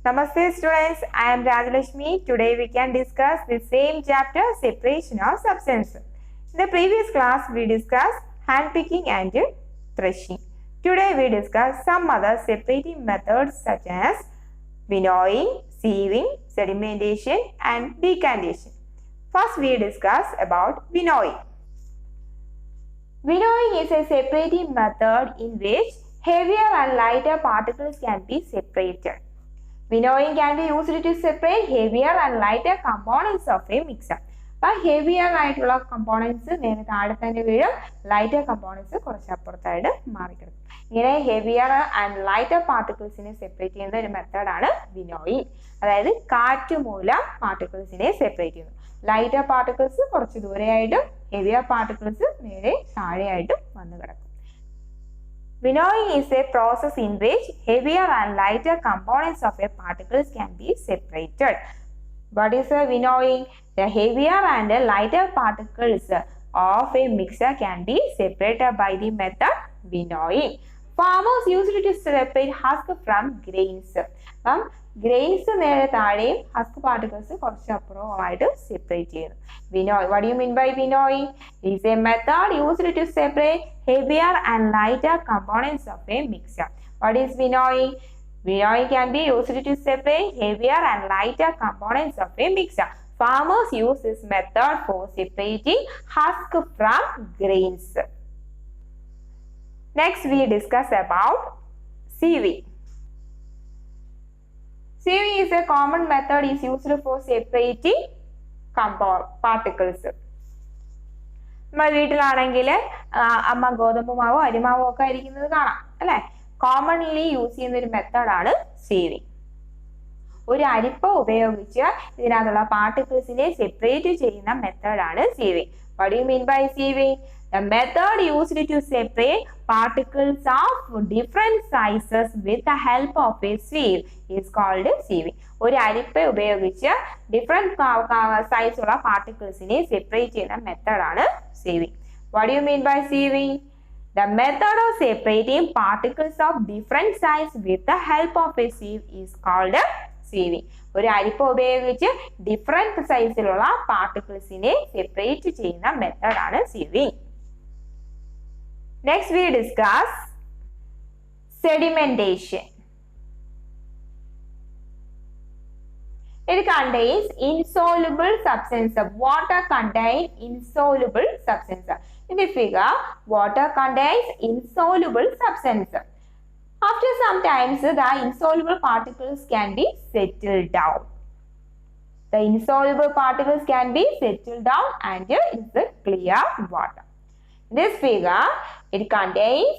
Namaste students, I am Rajalakshmi. Today we can discuss the same chapter, separation of substance. In the previous class we discussed handpicking and threshing. Today we discuss some other separating methods such as winnowing, sieving, sedimentation and decantation. First we discuss about winnowing. Winnowing is a separating method in which heavier and lighter particles can be separated. Winnowing can be used to separate heavier and lighter components of a mixer. അപ്പോൾ heavier ആയിട്ടുള്ള components നേരെ താഴെ തന്നെ വീഴും, lighter components കുറച്ച് അപ്പുറത്തായിട്ട് മാറിക്കിടക്കും. ഇങ്ങനെ heavier and lighter പാർട്ടിക്കിൾസിനെ separate ചെയ്യുന്ന ഒരു മെത്തേഡാണ് വിനോയിങ്. അതായത് കാറ്റ് മൂലം പാർട്ടിക്കിൾസിനെ സെപ്പറേറ്റ് ചെയ്യുന്നു. ലൈറ്റർ പാർട്ടിക്കിൾസ് കുറച്ച് ദൂരെയായിട്ടും ഹെവിയർ പാർട്ടിക്കിൾസ് നേരെ താഴെയായിട്ടും വന്നു കിടക്കും. Winnowing is a process in which heavier and lighter components of a particles can be separated. What is a winnowing? The heavier and lighter particles of a mixer can be separated by the method winnowing. Farmers used to separate husk from grains. Grains നേരെ താഴെയും husk particles കുറച്ച് അപ്പുറവുമായിട്ട് separate ചെയ്യുന്നു. Vinoy, what do you mean by winnowing? It is a method used to separate heavier and lighter components of a mixture. What is winnowing? Winnowing can be used to separate heavier and lighter components of a mixture. Farmers use this method for separating husk from grains. Next we discuss about sieving. Sieving is a common method is used for separating particles. നമ്മുടെ വീട്ടിലാണെങ്കിൽ അമ്മ ഗോതമ്പ് Mao അരിമാവോ ഒക്കെ അരിക്കുന്നത് കാണാം അല്ലെ. Commonly use ചെയ്യുന്ന ഒരു മെത്തേഡാണ് സീവിങ്. ഒരു അരിപ്പ ഉപയോഗിച്ച് ഇതിനകത്തുള്ള പാർട്ടിക്കിൾസിനെ സെപ്പറേറ്റ് ചെയ്യുന്ന മെത്തേഡാണ് sieving. What do you mean by sieving? The method used to separate particles of different sizes with the help of a sieve is called sieving. ഒരു അരിപ്പ ഉപയോഗിച്ച് ഡിഫറെന്റ് സൈസ് ഉള്ള പാർട്ടിക്കിൾസിനെ സെപ്പറേറ്റ് ചെയ്യുന്ന മെത്തേഡാണ് sieving. What do you mean by sieving? The method of separating particles of different size with the help of a sieve is called sieving. ഒരു അരിപ്പ ഉപയോഗിച്ച് different സൈസിലുള്ള പാർട്ടിക്കിൾസിനെ separate ചെയ്യുന്ന മെത്തേഡാണ് sieving. Next we discuss sedimentation. It contains insoluble substance. Water contains insoluble substance. In the figure, water contains insoluble substance. After some time, the insoluble particles can be settled down. The insoluble particles can be settled down and it is the clear water. This figure, it contains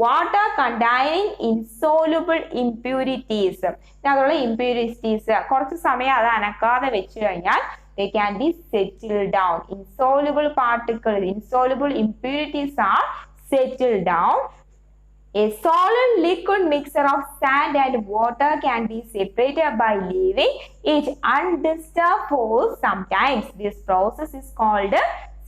water containing insoluble impurities. അതിലുള്ള impurities കുറച്ച് സമയം അത് അനക്കാതെ വെച്ച് കഴിഞ്ഞാൽ they can be settled down. Insoluble particles, insoluble impurities are settled down. A solid liquid mixture of sand and water can be separated by leaving it undisturbed for some time. This process is called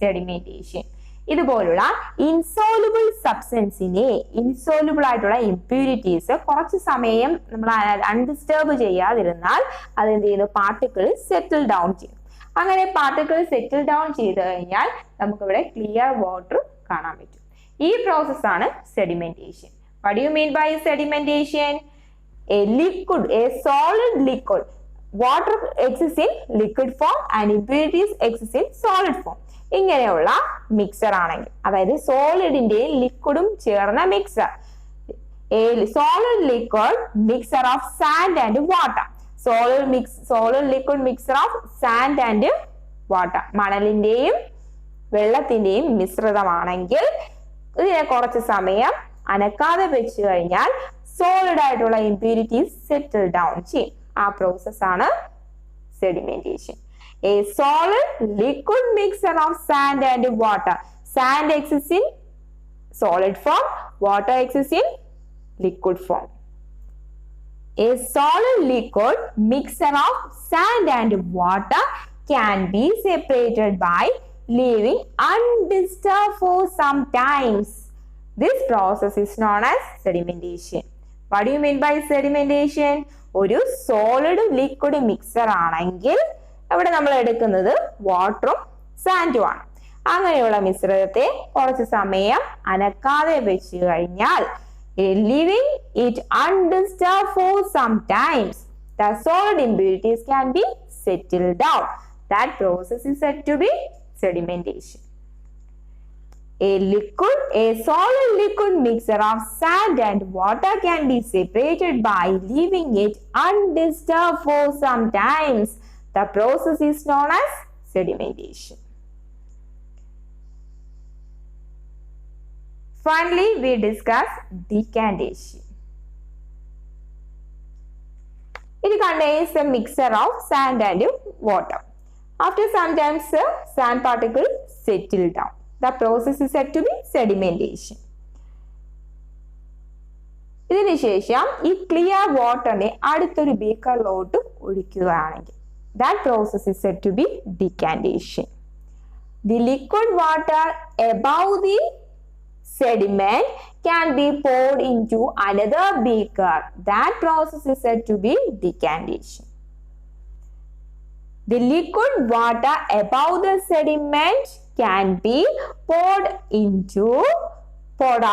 sedimentation. ഇതുപോലുള്ള insoluble സബ്സ്റ്റൻസിനെ, insoluble ആയിട്ടുള്ള impurities കുറച്ച് സമയം നമ്മൾ അൺഡിസ്റ്റർബ് ചെയ്യാതിരുന്നാൽ അതെന്ത് ചെയ്യുന്നു, particle settle down ചെയ്യും. അങ്ങനെ particle settle down ചെയ്ത് കഴിഞ്ഞാൽ നമുക്കിവിടെ ക്ലിയർ വാട്ടർ കാണാൻ പറ്റും. ഈ പ്രോസസ്സാണ് sedimentation. What do you mean by sedimentation? A liquid, a solid liquid. Water exists in liquid form and impurities exist in solid form. ഇങ്ങനെയുള്ള മിക്സർ ആണെങ്കിൽ, അതായത് സോളിഡിന്റെയും ലിക്വിഡും ചേർന്ന mixer, solid liquid mixer of sand and water. Solid liquid mixer of sand and water, മണലിന്റെയും വെള്ളത്തിന്റെയും മിശ്രിതമാണെങ്കിൽ ഇതിനെ കുറച്ച് സമയം അനക്കാതെ വെച്ച് കഴിഞ്ഞാൽ സോളിഡ് ആയിട്ടുള്ള ഇംപ്യൂരിറ്റീസ് സെറ്റിൽ ഡൗൺ ചെയ്യും. ആ പ്രോസസ് ആണ് sedimentation. A solid liquid mixture of sand and water. Sand exists in solid form, water exists in liquid form. A solid liquid mixture of sand and water can be separated by leaving undisturbed for some times. This process is known as sedimentation. What do you mean by sedimentation? ഒരു solid liquid mixer ആണെങ്കിൽ ഇവിടെ നമ്മൾ എടുക്കുന്നത് വാട്ടറും സാൻഡും ആണ്. അങ്ങനെയുള്ള മിശ്രിതത്തെ കുറച്ച് സമയം അനക്കാതെ വെച്ച് കഴിഞ്ഞാൽ leaving it undisturbed for some times, the solid impurities can be settled down. That process is said to be sedimentation. A solid liquid mixture of sand and water can be separated by leaving it undisturbed for some times. The process is known as sedimentation. Finally, we discuss decantation. It contains a mixture of sand and water. After some time, sand particles settle down. The process is said to be sedimentation. ഇതിനുശേഷം ഈ clear വാട്ടറിനെ അടുത്തൊരു ബീക്കറിലോട്ട് ഒഴിക്കുകയാണെങ്കിൽ that process is said to be decantation. The liquid water above the sediment can be poured into another beaker. That process is said to be decantation. The liquid water above the sediment can be poured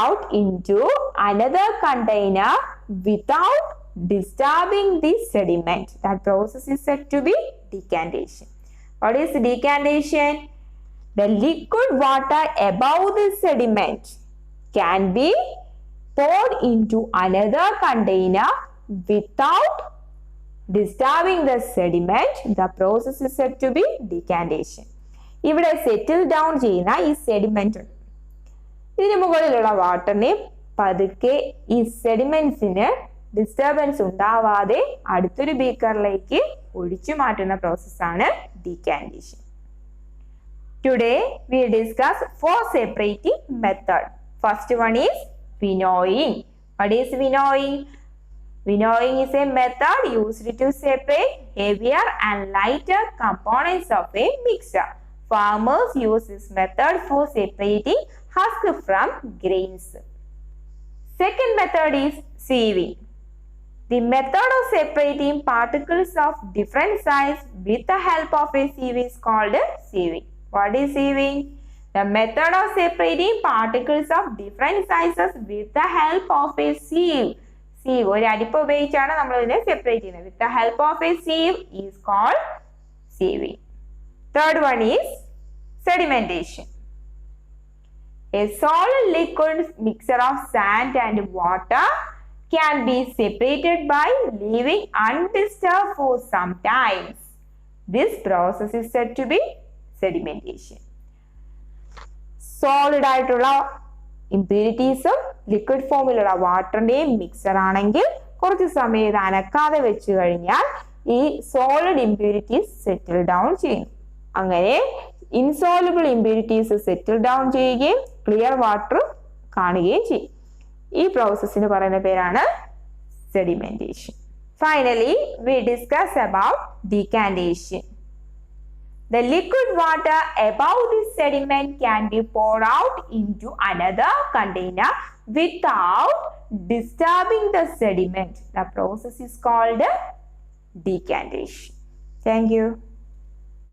out into another container without disturbing the sediment. That process is said to be decantation. What is decantation? The liquid water above the sediment can be poured into another container without disturbing the sediment. The process is said to be decantation. ഇവിടെ settle down ചെയ്യുന്ന ഈ sediment ഉണ്ട്. ഇതിന് മുകളിലുള്ള വാട്ടറിനെ പതുക്കെ ഈ സെഡിമെന്റ്സിന് disturbance ഉണ്ടാവാതെ അടുത്തൊരു ബീക്കറിലേക്ക് ഒഴിച്ചു മാറ്റുന്ന പ്രോസസ്സാണ് decantation. Today we discuss 4 separating methods. First one is winnowing. What is winnowing? Winnowing is a method used to separate heavier and lighter components of a mixture. Farmers use this method for separating husk from grains. Second method is sieving. The method of separating particles of different size with the help of a sieve is called sieving. What is sieving? The method of separating particles of different sizes with the help of a sieve. Sieve ഒരു അരിപ്പ ഉപയോഗിച്ചാണ് നമ്മൾ ഇതിനെ separate ചെയ്യുന്നത്. With the help of a sieve is called sieving. Third one is sedimentation. A solid liquid mixture of sand and water can be separated by leaving undisturbed for some time. This process is said to be sedimentation. Solid ആയിട്ടുള്ള ഇംപ്യൂരിറ്റീസും liquid ഫോമിലുള്ള വാട്ടറിന്റെയും mixer ആണെങ്കിൽ കുറച്ച് സമയം ഇത് അനക്കാതെ വെച്ച് കഴിഞ്ഞാൽ ഈ solid impurities settle down ചെയ്യും. അങ്ങനെ ഇൻസോളുബിൾ ഇംപ്യൂരിറ്റീസ് സെറ്റിൽ ഡൗൺ ചെയ്യുകയും ക്ലിയർ വാട്ടർ കാണുകയും ചെയ്യും. ഈ പ്രോസസ്സിന് പറയുന്ന പേരാണ് sedimentation. Finally, we discuss about decantation. The liquid water above the sediment can be poured out into another container without disturbing the sediment. The process is called decantation. Thank you.